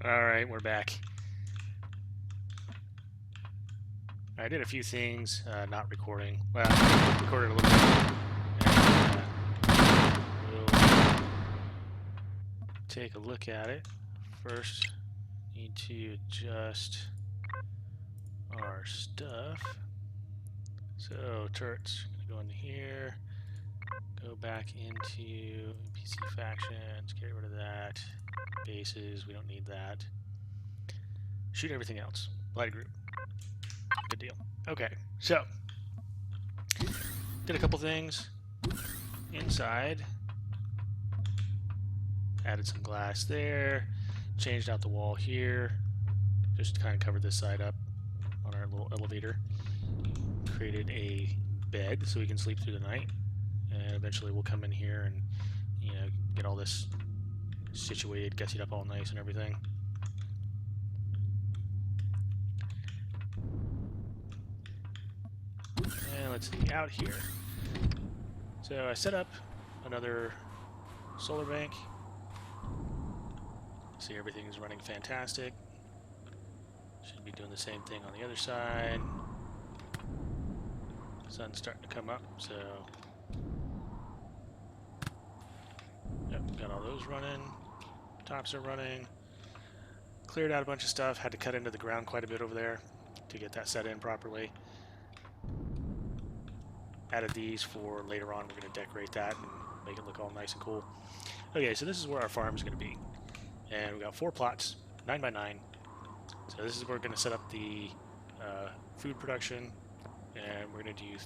Alright, we're back. I did a few things, not recording. Well, recorded a little bit. And, we'll take a look at it. First, need to adjust our stuff. So, turret's going to go into here. Go back into PC factions, get rid of that. Bases, we don't need that. Shoot everything else. Light group. Good deal. Okay, so did a couple things inside. Added some glass there. Changed out the wall here. Just to kind of cover this side up on our little elevator. Created a bed so we can sleep through the night. And eventually we'll come in here and, you know, get all this situated, gussied up all nice and everything. And let's see, out here. So I set up another solar bank. See, everything is running fantastic. Should be doing the same thing on the other side. Sun's starting to come up, so yep, got all those running. Tops are running. Cleared out a bunch of stuff. Had to cut into the ground quite a bit over there to get that set in properly. Added these for later on. We're going to decorate that and make it look all nice and cool. Okay, so this is where our farm is going to be. And we've got 4 plots, 9 by 9. So this is where we're going to set up the food production. And we're going to do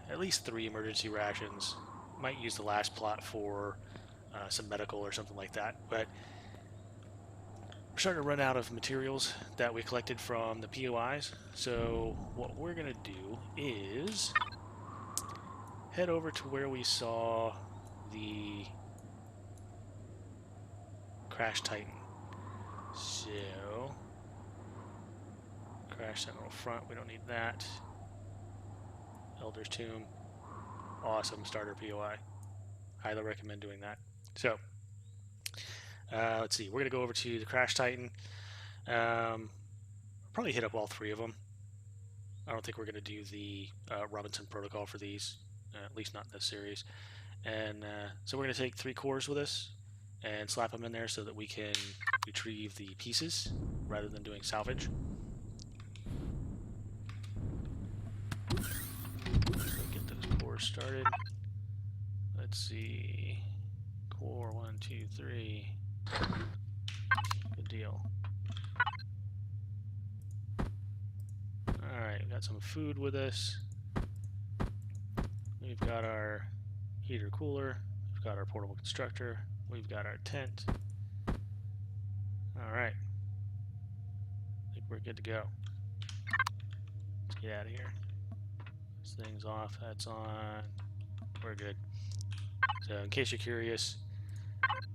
at least 3 emergency rations. Might use the last plot for some medical or something like that. But we're starting to run out of materials that we collected from the POIs. So what we're going to do is head over to where we saw the Crash Titan. So Crash Sentinel front, we don't need that. Elder's Tomb, awesome starter POI. Highly recommend doing that. So let's see, we're going to go over to the Crash Titan. Probably hit up all 3 of them. I don't think we're going to do the Robinson Protocol for these, at least not in this series. And so we're going to take 3 cores with us and slap them in there so that we can retrieve the pieces rather than doing salvage. So get those cores started. Let's see, core 1, 2, 3. Good deal. Alright, we've got some food with us. We've got our heater cooler. We've got our portable constructor. We've got our tent. Alright. I think we're good to go. Let's get out of here. This thing's off. That's on. We're good. So in case you're curious,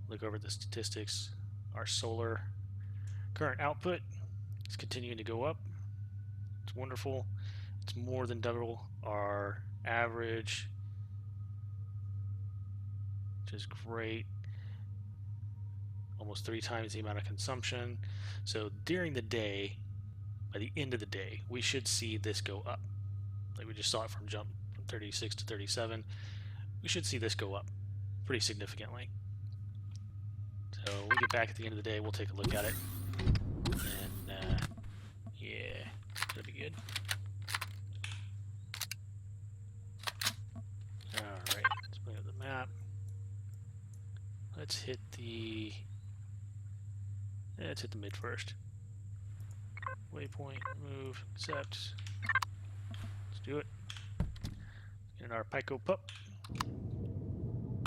look over the statistics. Our solar current output is continuing to go up. It's wonderful. It's more than double our average, which is great. Almost 3 times the amount of consumption. So during the day, by the end of the day, we should see this go up. Like we just saw it from jump from 36 to 37. We should see this go up pretty significantly. So we'll get back at the end of the day, we'll take a look at it. And yeah, that'll be good. Alright, let's bring up the map. Let's hit the mid first. Waypoint, move, accept. Let's do it. Get in our Pico Pup.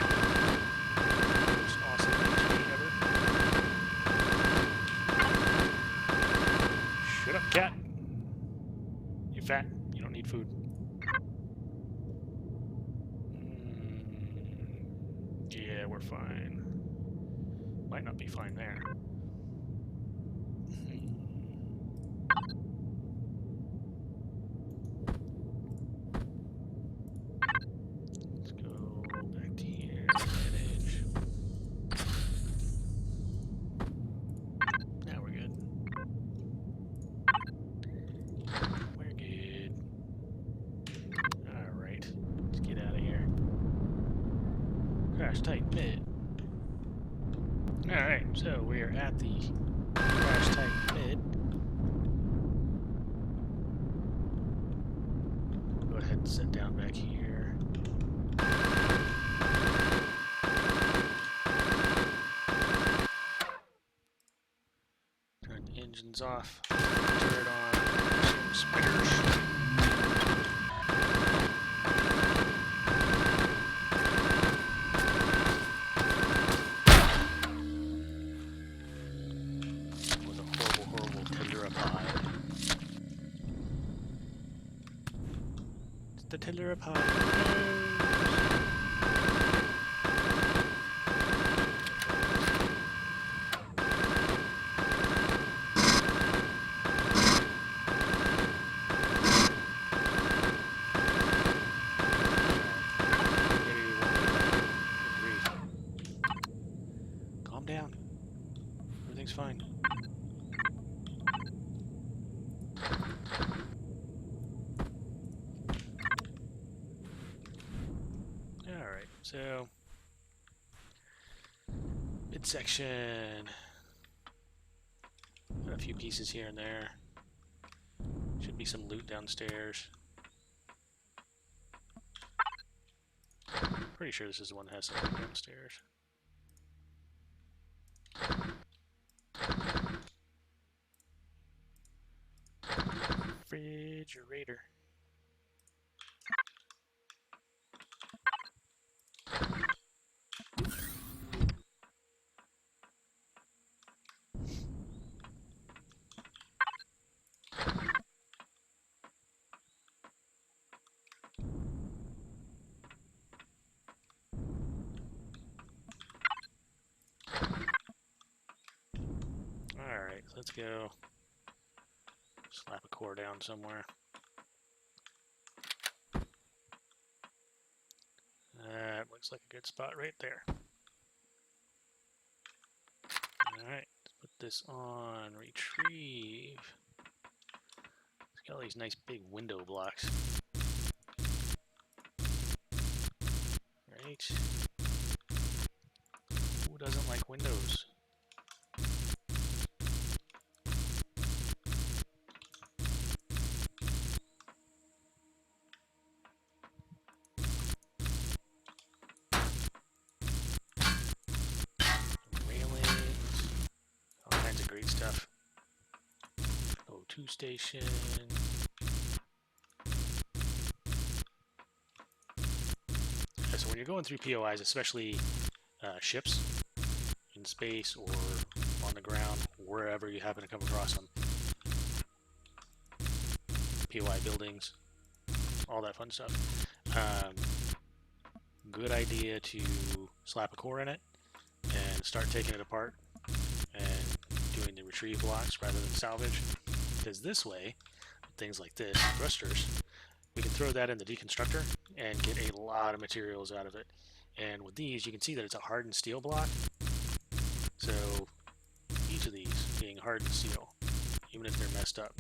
Most awesome HP ever. Shut up, cat. You're fat. You don't need food. Yeah, we're fine. Might not be fine there. Let's go back to here. Manage. Crash Tight Mid. Alright, so we are at the Crash Tight Mid. Go ahead and sit down back here. Turn the engines off. Turn it on. Spiders. The Tellerapod. Calm down. Everything's fine. Alright, so midsection. Got a few pieces here and there. Should be some loot downstairs. Pretty sure this is the one that has some loot downstairs. Refrigerator. Alright, let's go slap a core down somewhere. That looks like a good spot right there. Alright, let's put this on retrieve. It's got all these nice big window blocks. Right. Who doesn't like windows? Great stuff. O2 station. Okay, so when you're going through POIs, especially ships in space or on the ground, wherever you happen to come across them, POI buildings, all that fun stuff. Good idea to slap a core in it and start taking it apart and doing the retrieve blocks rather than salvage, because this way, things like this, thrusters, we can throw that in the deconstructor and get a lot of materials out of it. And with these, you can see that it's a hardened steel block, so each of these being hardened steel, even if they're messed up.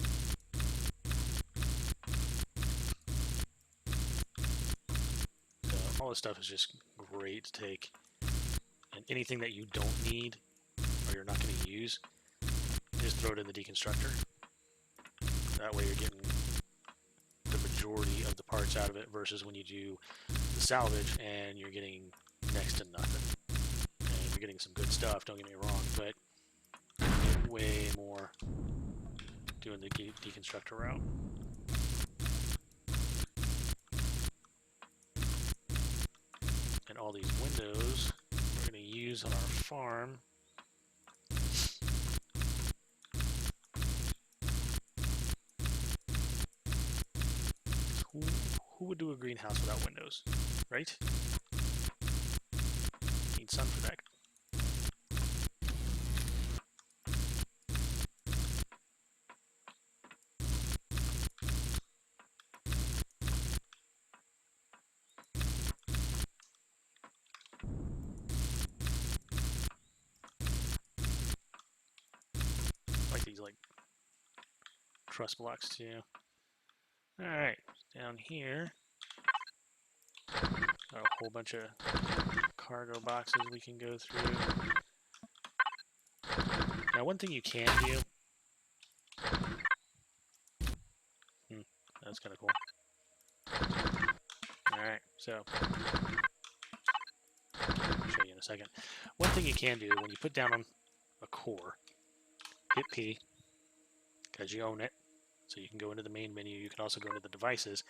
So all this stuff is just great to take, and anything that you don't need or you're not going to use, just throw it in the deconstructor. That way you're getting the majority of the parts out of it versus when you do the salvage and you're getting next to nothing. And you're getting some good stuff, don't get me wrong, but you get way more doing the deconstructor route. And all these windows we're going to use on our farm. Who would do a greenhouse without windows, right? Need sun for that. Like these like truss blocks too. Alright, down here, got a whole bunch of cargo boxes we can go through. Now, one thing you can do... that's kind of cool. Alright, so... I'll show you in a second. One thing you can do, when you put down on a core, hit P, because you own it, so you can go into the main menu. You can also go into the devices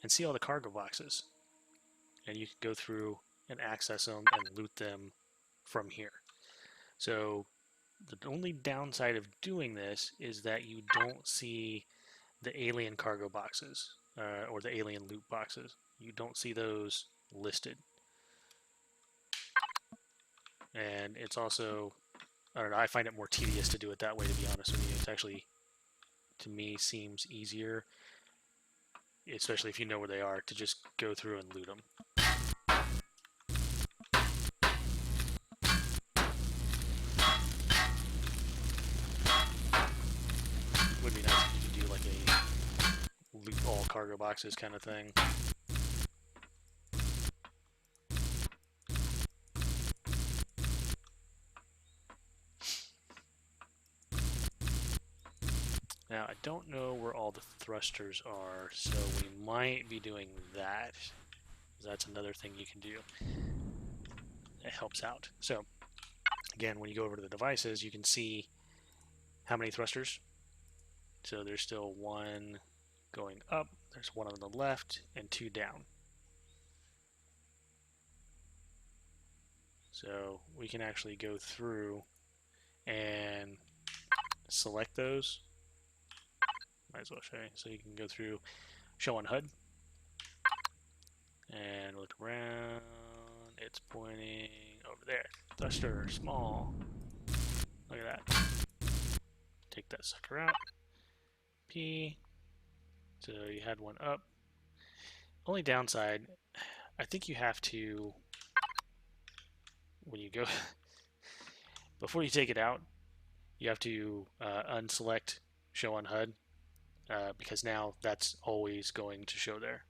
and see all the cargo boxes. And you can go through and access them and loot them from here. So the only downside of doing this is that you don't see the alien cargo boxes or the alien loot boxes. You don't see those listed. And it's also, I don't know, I find it more tedious to do it that way, to be honest with you. It's actually, to me, seems easier, especially if you know where they are, to just go through and loot them. Would be nice if you could do like a loot all cargo boxes kind of thing. Now, I don't know where all the thrusters are, so we might be doing that. That's another thing you can do. It helps out. So, again, when you go over to the devices, you can see how many thrusters. So there's still one going up, there's one on the left, and two down. So we can actually go through and select those. Might as well show you. So you can go through show on HUD and look around. It's pointing over there. Thruster, small. Look at that. Take that sucker out. P. So you had one up. Only downside, I think you have to, when you go, before you take it out, you have to unselect show on HUD. Because now that's always going to show there.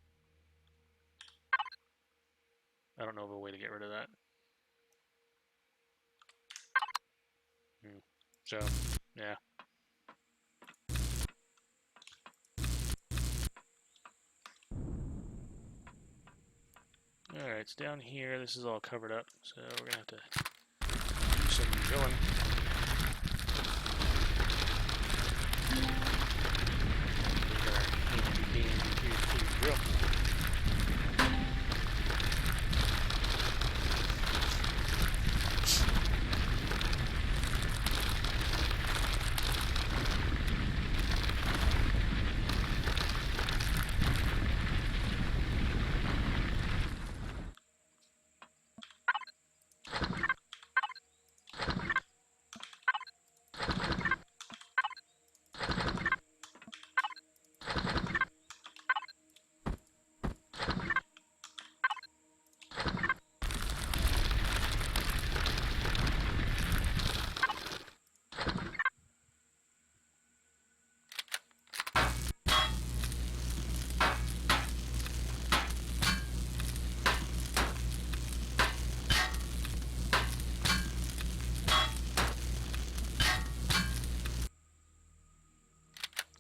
I don't know of a way to get rid of that. So, yeah. Alright, it's down here. This is all covered up, so we're going to have to do some drilling. Drill.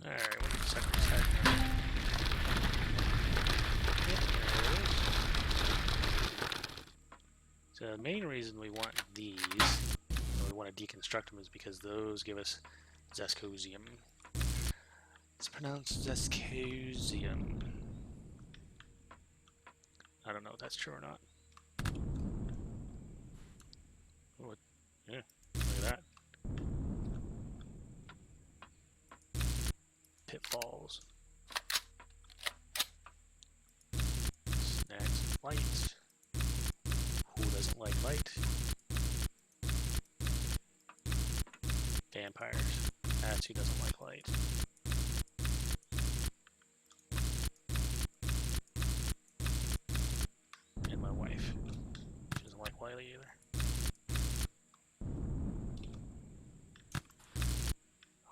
Alright, what the second side now? Yep, there it is. So the main reason we want these, or we want to deconstruct them, is because those give us Zescosium. It's pronounced Zescosium. I don't know if that's true or not. Oh, yeah, look at that. Pitfalls. Snacks, lights. Who doesn't like light? Vampires. That's who doesn't like light. And my wife. She doesn't like light either.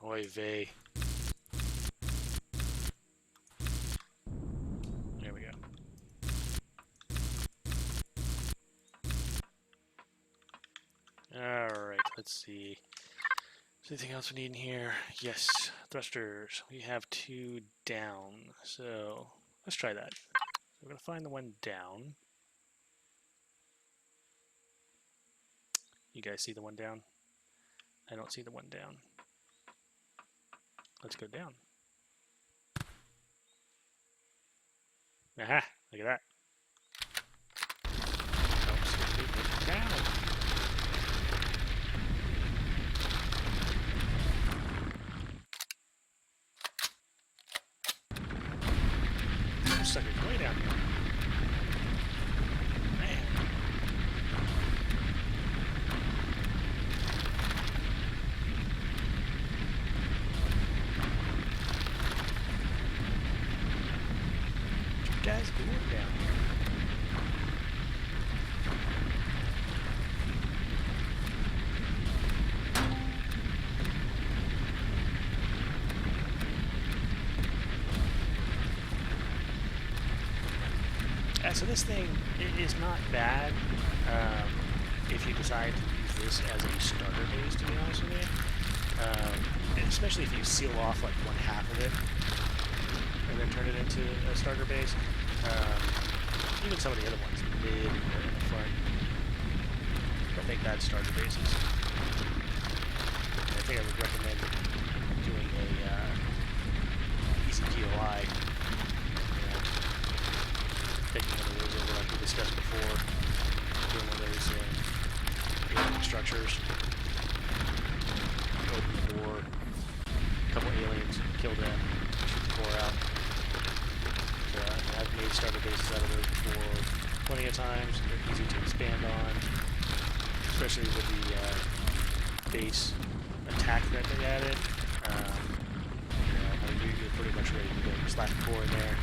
Oy vey. There we go. let's see. Is there anything else we need in here? Yes, thrusters. We have 2 down, so let's try that. We're going to find the one down. You guys see the one down? I don't see the one down. Let's go down. Aha! Look at that. Down. Sucker's way down here. Man. What you guys doing down here? So this thing is not bad if you decide to use this as a starter base, to be honest with you. And especially if you seal off like one half of it and then turn it into a starter base. Even some of the other ones, mid and in the front, I think that's starter bases. I think I would recommend doing a easy POI. Taking one of those over like we discussed before, doing one of those alien structures, open the door, a couple aliens, kill them, shoot the core out. So, I mean, I've made starter bases out of those before plenty of times. They're easy to expand on, especially with the base attack that they added. I mean, you're pretty much ready to go. Slap the core in there.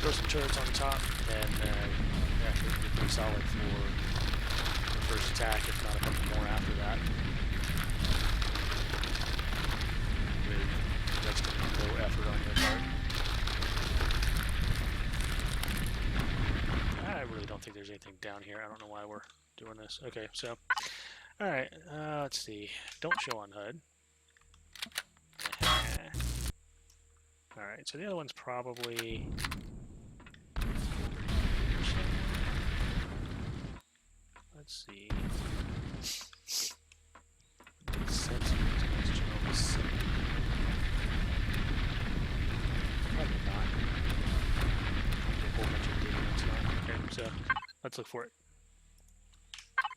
Throw some turrets on the top, and yeah, it'll be pretty solid for the first attack, if not a couple more after that. With next to no effort on your part. I really don't think there's anything down here. I don't know why we're doing this. Okay, so, alright, let's see. Don't show on HUD. Alright, so the other one's probably... Let's see. Probably not. A whole bunch of data that's not. Okay, so let's look for it.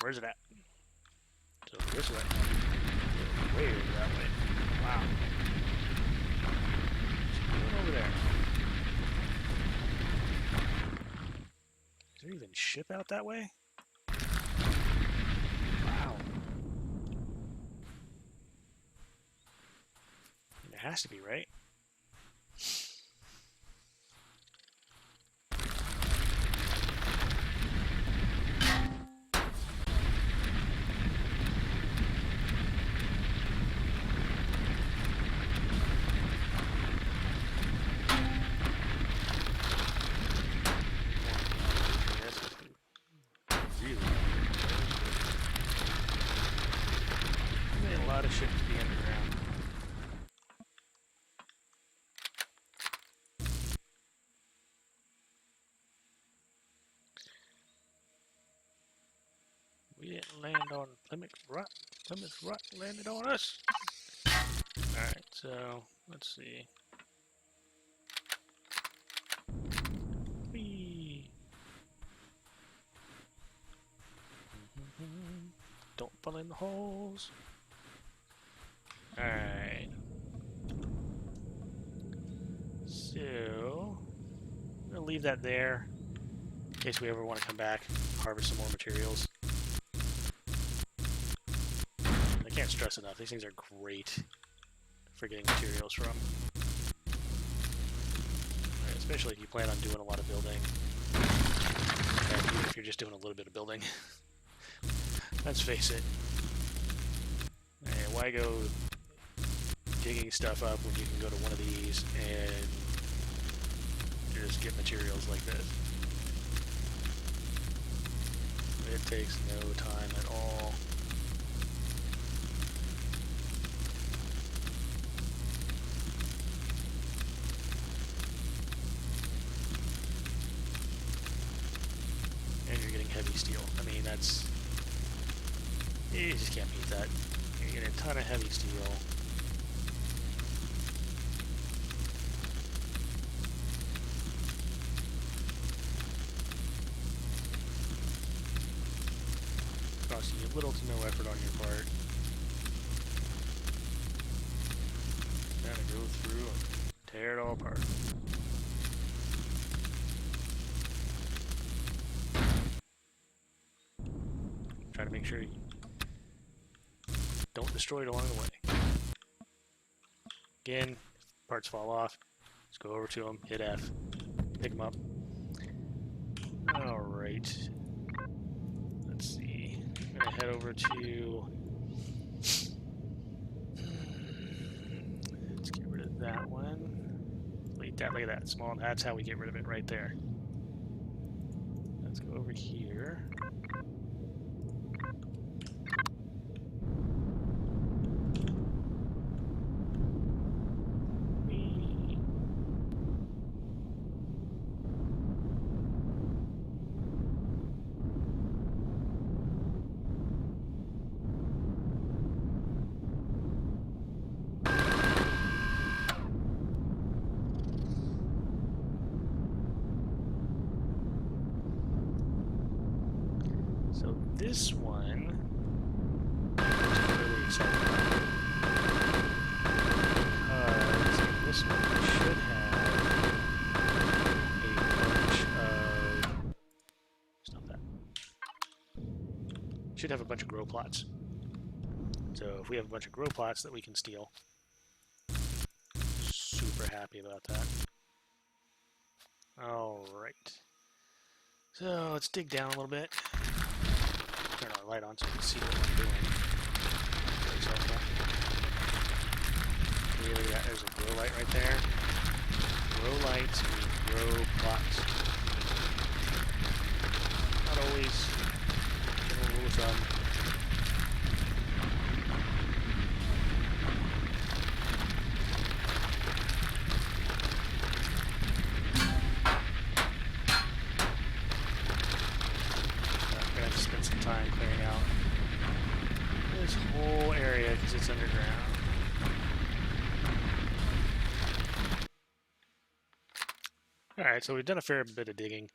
Where's it at? So this way. Way over that way. Wow. What's over there? Is there even ship out that way? Wow. It has to be, right? We didn't land on Plymouth Rock. Plymouth Rock landed on us. Alright, so let's see. Whee! Don't fall in the holes. Alright. So, I'm going to leave that there in case we ever want to come back, harvest some more materials. I can't stress enough, these things are great for getting materials from. Right, especially if you plan on doing a lot of building. And even if you're just doing a little bit of building. Let's face it. Why go digging stuff up when you can go to one of these and just get materials like this? It takes no time at all. that's... You just can't beat that. You're getting a ton of heavy steel. Costing you little to no effort on your part. Gotta go through and tear it all apart. Try to make sure you don't destroy it along the way. Again, if parts fall off, just go over to them, hit F, pick them up. Alright. Let's see. I'm going to head over to... Let's get rid of that one. Delete that. Look at that. Small. That's how we get rid of it right there. Let's go over here. So this one, I'm really excited about, because this one should have a bunch of, stop that, should have a bunch of grow plots. So if we have a bunch of grow plots that we can steal, super happy about that. Alright, so let's dig down a little bit. Turn our light on so you can see what I'm doing. Very helpful. Really, there's a grow light right there. Grow lights mean grow plots. Not always. General rule of thumb. Time clearing out this whole area because it's underground. Alright, so we've done a fair bit of digging.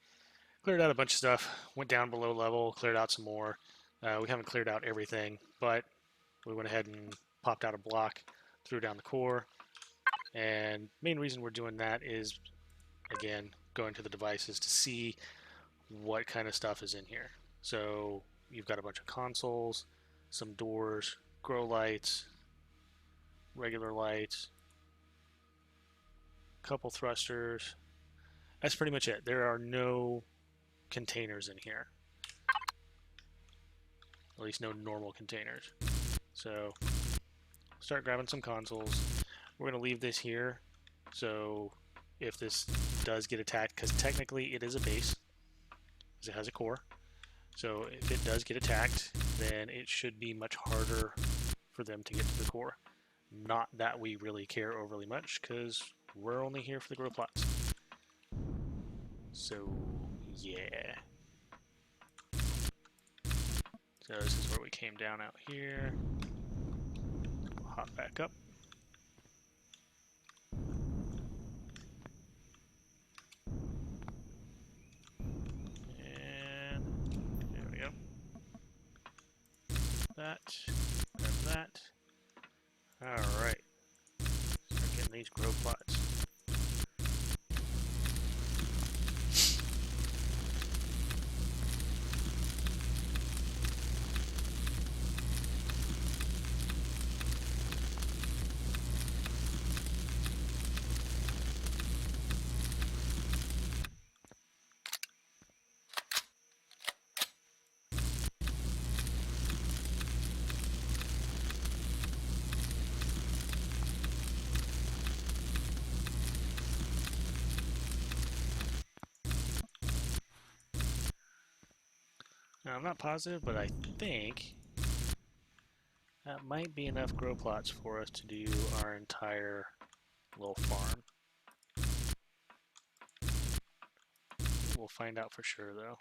Cleared out a bunch of stuff, went down below level, cleared out some more. We haven't cleared out everything, but we went ahead and popped out a block, threw down the core, and main reason we're doing that is, again, going to the devices to see what kind of stuff is in here. So you've got a bunch of consoles, some doors, grow lights, regular lights, couple thrusters. That's pretty much it. There are no containers in here. At least no normal containers. So start grabbing some consoles. We're going to leave this here. So if this does get attacked, because technically it is a base, because it has a core. So if it does get attacked, then it should be much harder for them to get to the core. Not that we really care overly much, because we're only here for the grow plots. So, yeah. So this is where we came down out here. We'll hop back up. That, grab that. Alright. Start getting these grow plots. Now, I'm not positive, but I think that might be enough grow plots for us to do our entire little farm. We'll find out for sure, though.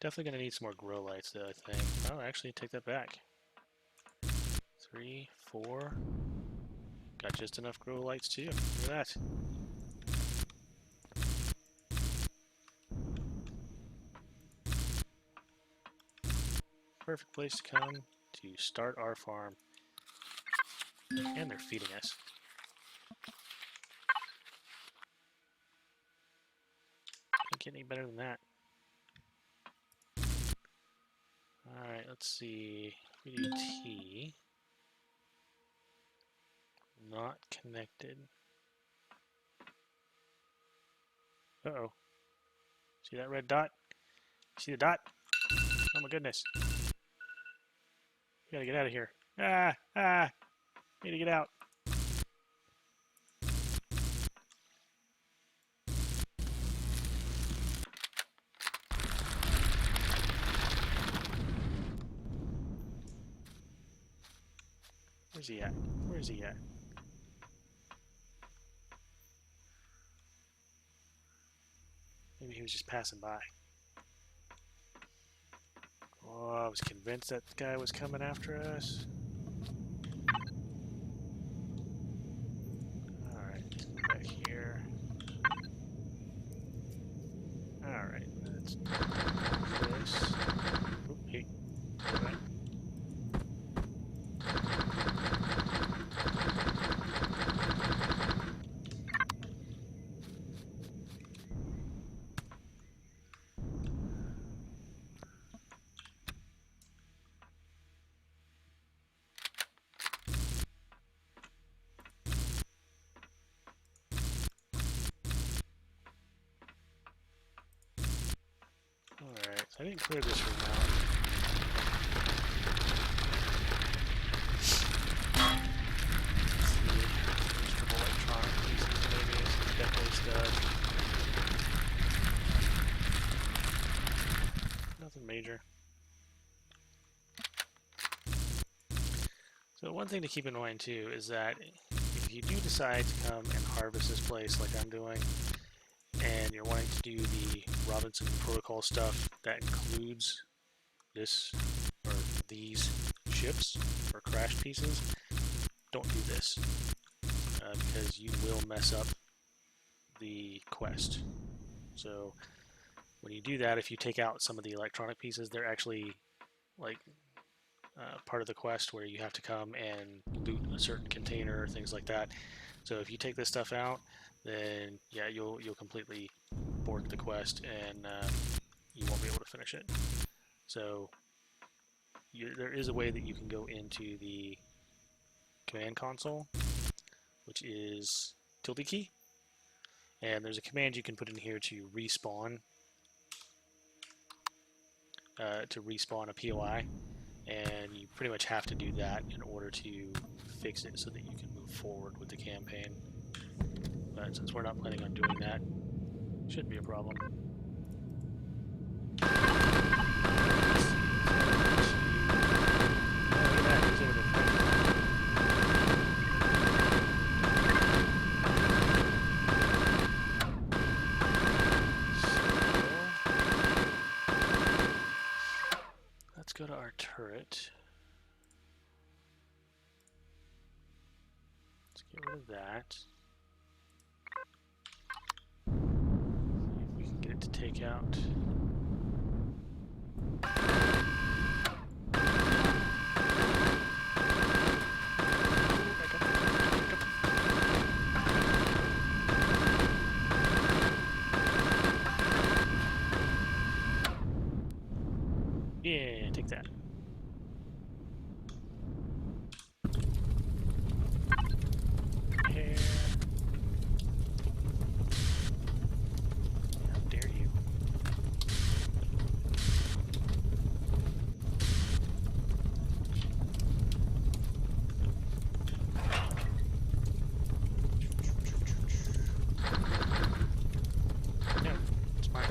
Definitely gonna need some more grow lights though, I think. Oh, actually, take that back. 3, 4. Got just enough grow lights too. Look at that. Perfect place to come to start our farm. And they're feeding us. Can't get any better than that. Alright, let's see. We do T. Not connected. Uh-oh. See that red dot? See the dot? Oh my goodness. We gotta get out of here. Ah! Need to get out. Where's he at? Where's he at? Maybe he was just passing by. Oh, I was convinced that guy was coming after us. Alright, let's go back here. Alright, let's do this. Oop, hey. Right. Alright, so I didn't clear this room out. Electronic pieces, maybe. Some definitely stuff. Nothing major. So one thing to keep in mind too is that if you do decide to come and harvest this place like I'm doing, and you're wanting to do the Robinson Protocol stuff that includes this or these ships or crashed pieces, don't do this because you will mess up the quest. So when you do that, if you take out some of the electronic pieces, they're actually like part of the quest where you have to come and loot a certain container, things like that. So if you take this stuff out, then yeah, you'll completely bork the quest and you won't be able to finish it. So there is a way that you can go into the command console, which is tilde key, and there's a command you can put in here to respawn a POI, and you pretty much have to do that in order to fix it so that you can move forward with the campaign. But since we're not planning on doing that, shouldn't be a problem. Let's go to our turret. Let's get rid of that. See if we can get it to take out. Yeah, take that. Hair. How dare you? No, it's mine.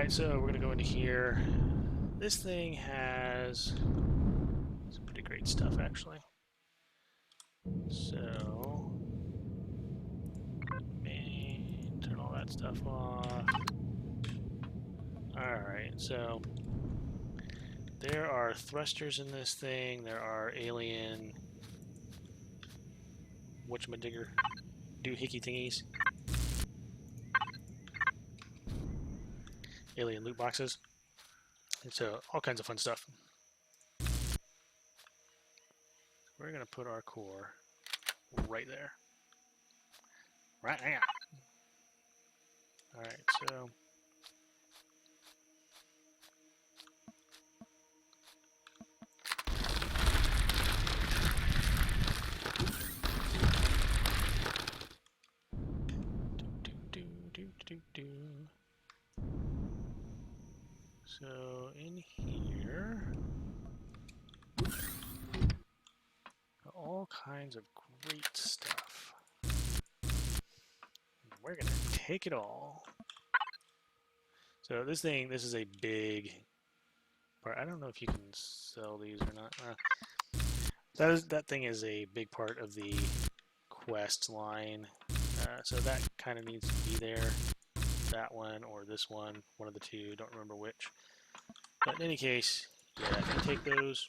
Alright, so we're gonna go into here. This thing has some pretty great stuff, actually. So, turn all that stuff off. Alright, so there are thrusters in this thing. There are alien whatchamadigger doohickey thingies. Alien loot boxes. And so all kinds of fun stuff. We're gonna put our core right there. Right there. Alright, so so in here, all kinds of great stuff. We're gonna take it all. So this is a big part. I don't know if you can sell these or not. That thing is a big part of the quest line. So that kind of needs to be there. That one or this one of the two, don't remember which. But in any case, yeah, if you take those,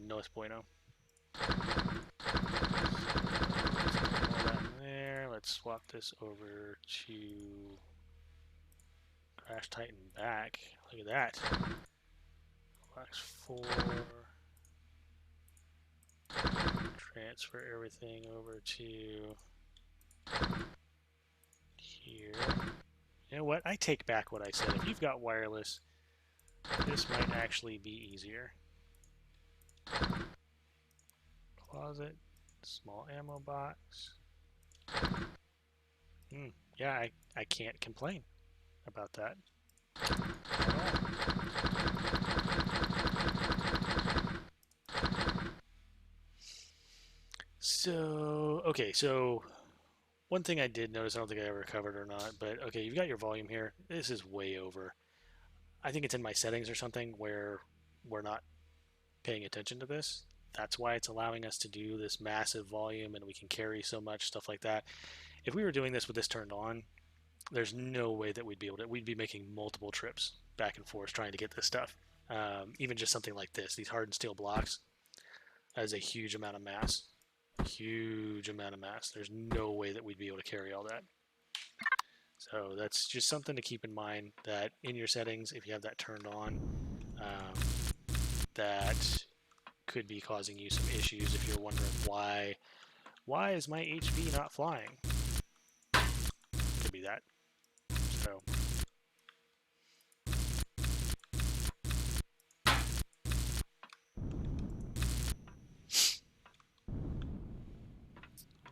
no es bueno. All that in there. Let's swap this over to Crash Titan back. Look at that. Box 4. Transfer everything over to here. You know what? I take back what I said. If you've got wireless, this might actually be easier. Closet, small ammo box. Yeah, I can't complain about that. So, okay, so one thing I did notice, I don't think I ever covered or not, but okay, you've got your volume here. This is way over. I think it's in my settings or something where we're not paying attention to this. That's why it's allowing us to do this massive volume and we can carry so much, stuff like that. If we were doing this with this turned on, there's no way that we'd be able to, we'd be making multiple trips back and forth trying to get this stuff. Even just something like this, these hardened steel blocks, that is a huge amount of mass. Huge amount of mass. There's no way that we'd be able to carry all that. So that's just something to keep in mind, that in your settings, if you have that turned on, that could be causing you some issues if you're wondering why is my HP not flying? Could be that. So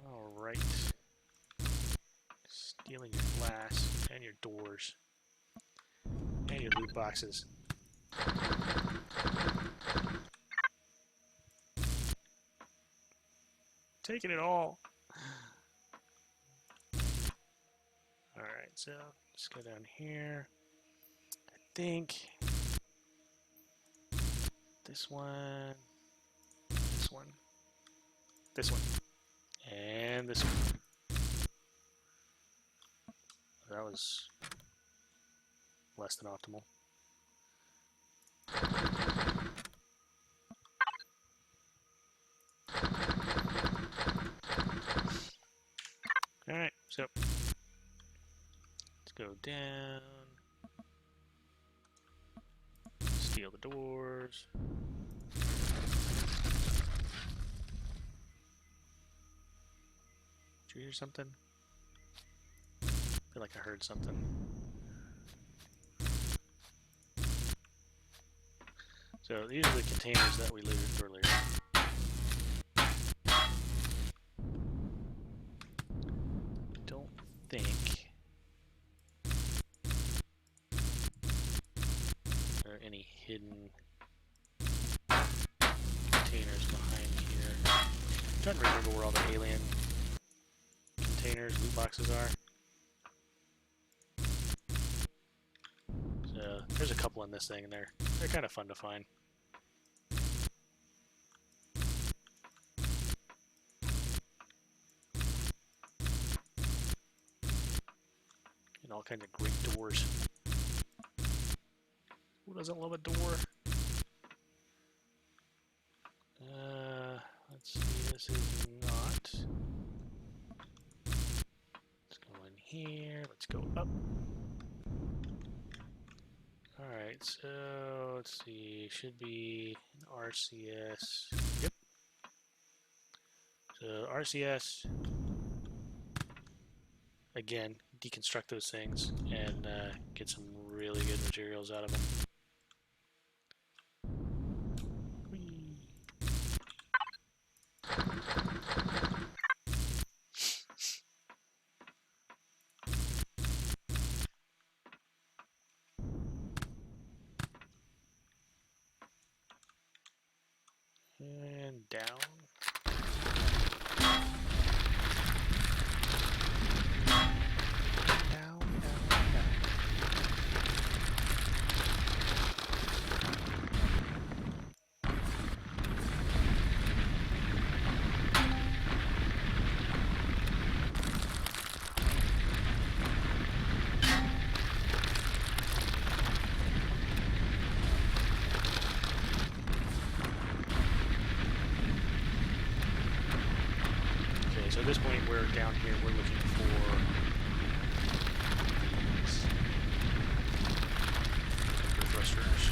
alright. Stealing your glass and your doors. And your loot boxes. Taking it all. Alright, so let's go down here. I think this one, and this one. That was less than optimal. Alright, so let's go down. Steal the doors. Did you hear something? I feel like I heard something. So these are the containers that we looted earlier. Don't think there are any hidden containers behind here. I'm trying to remember where all the alien containers, loot boxes are. There's a couple in this thing, and they're kind of fun to find. And all kinds of great doors. Who doesn't love a door? Let's see, this is not. Let's go in here, let's go up. Alright, so let's see, should be an RCS. Yep. So RCS, again, deconstruct those things and get some really good materials out of them. And down. Down, down, down. So at this point, we're down here, we're looking for these thrusters.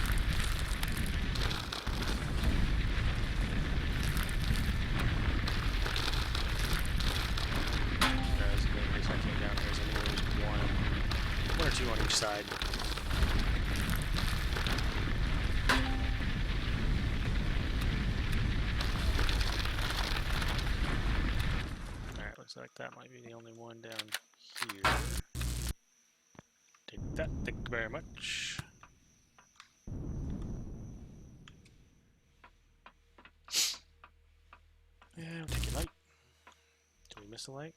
As the main reason I came down here is I knew there was one or two on each side. Looks like that might be the only one down here. Take that, thank you very much. Yeah, we'll take your light. Did we miss the light?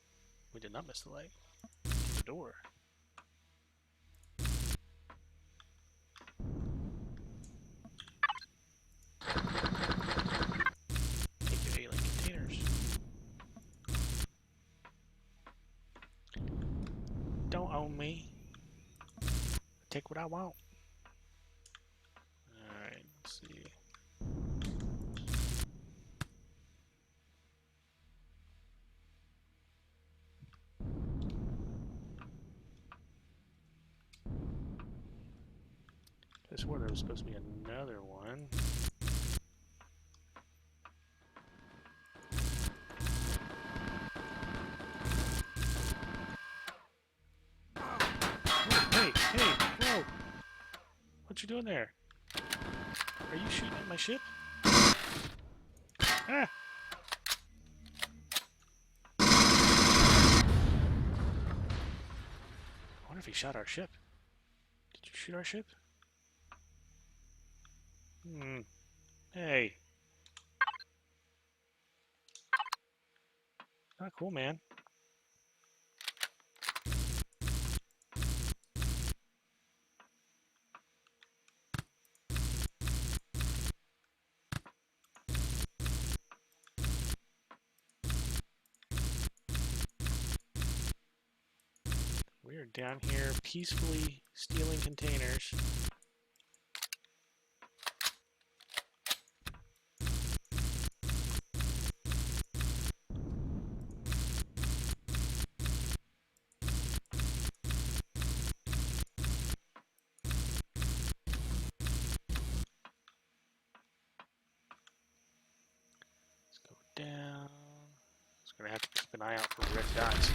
We did not miss the light. The door. Take your alien containers. Don't own me. Take what I want. Alright, let's see. I swore there was supposed to be another one. Hey, whoa! What you doing there? Are you shooting at my ship? Ah! I wonder if he shot our ship. Did you shoot our ship? Hey. Not cool, man. We are down here peacefully stealing containers. Let's go down. Just gonna have to keep an eye out for red dots.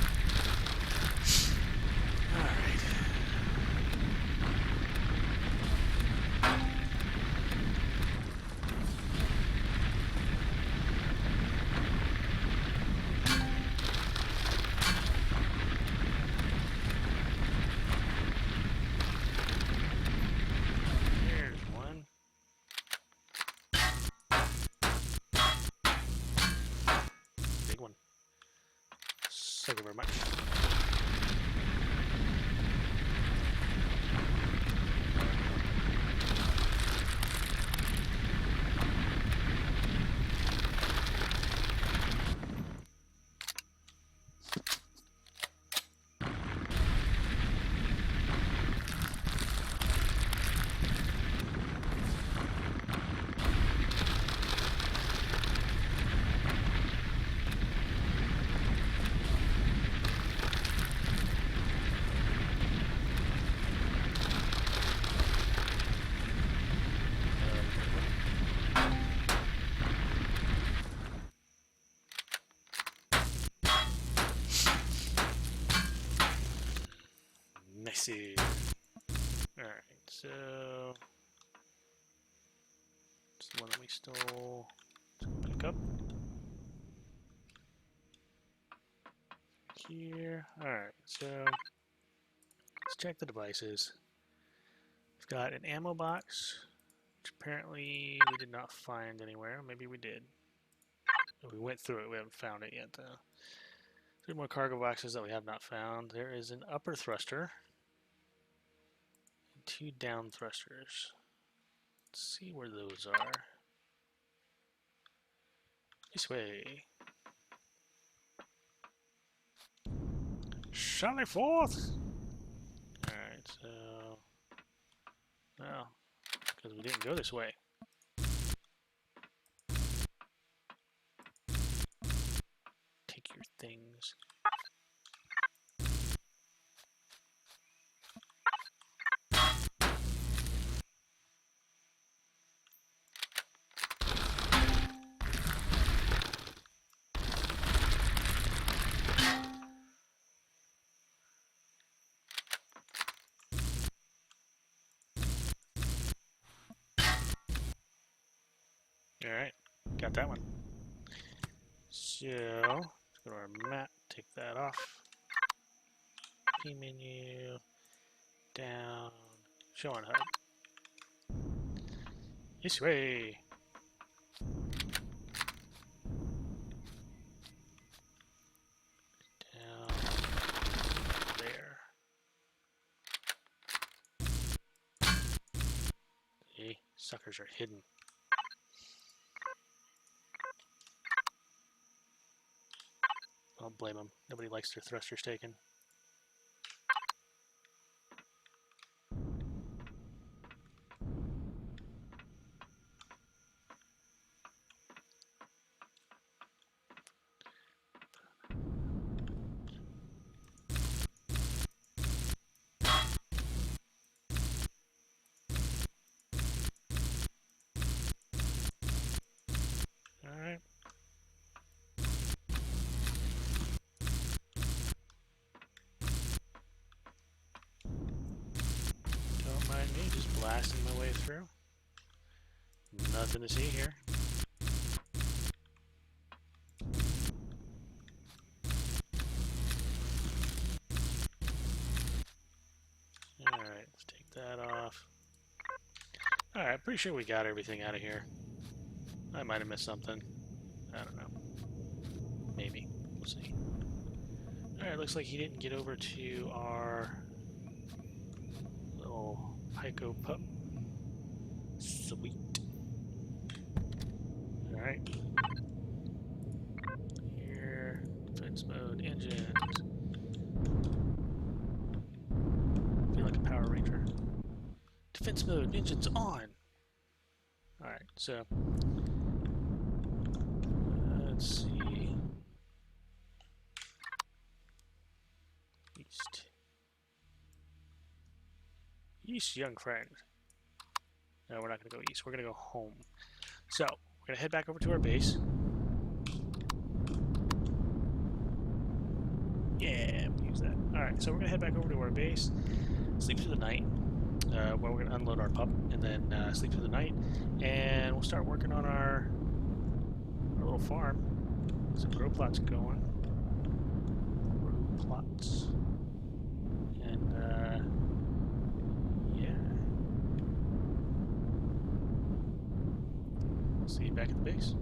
Alright. There's one. Big one. Thank you very much. see. Alright, so it's the one that we stole. Let's go back up. Here. Alright, so let's check the devices. We've got an ammo box, which apparently we did not find anywhere. Maybe we did. We went through it. We haven't found it yet, though. 3 more cargo boxes that we have not found. There is an upper thruster and 2 down thrusters. Let's see where those are. This way. Sally forth! Alright, so... well, because we didn't go this way. Take your things. Alright, got that one. So, let's go to our map, take that off. P menu, down, show on HUD. This way. Down there. See, suckers are hidden. I don't blame them. Nobody likes their thrusters taken. Alright. Don't mind me, just blasting my way through. Nothing to see here. Alright, let's take that off. Alright, pretty sure we got everything out of here. I might have missed something. I don't know. Maybe. We'll see. Alright, looks like he didn't get over to our little Pico pup. Sweet. Alright. Here. Defense mode. Engines. Feel like a Power Ranger. Defense mode. Engines on. Alright, so let's see. East. East, young friend. No, we're not going to go east. We're going to go home. So, we're going to head back over to our base. Yeah, we'll use that. Alright, so we're going to head back over to our base, sleep through the night. Where we're going to unload our pup, and then sleep through the night. And we'll start working on our little farm. Some grow plots going. Grow plots. And, yeah. See you back at the base.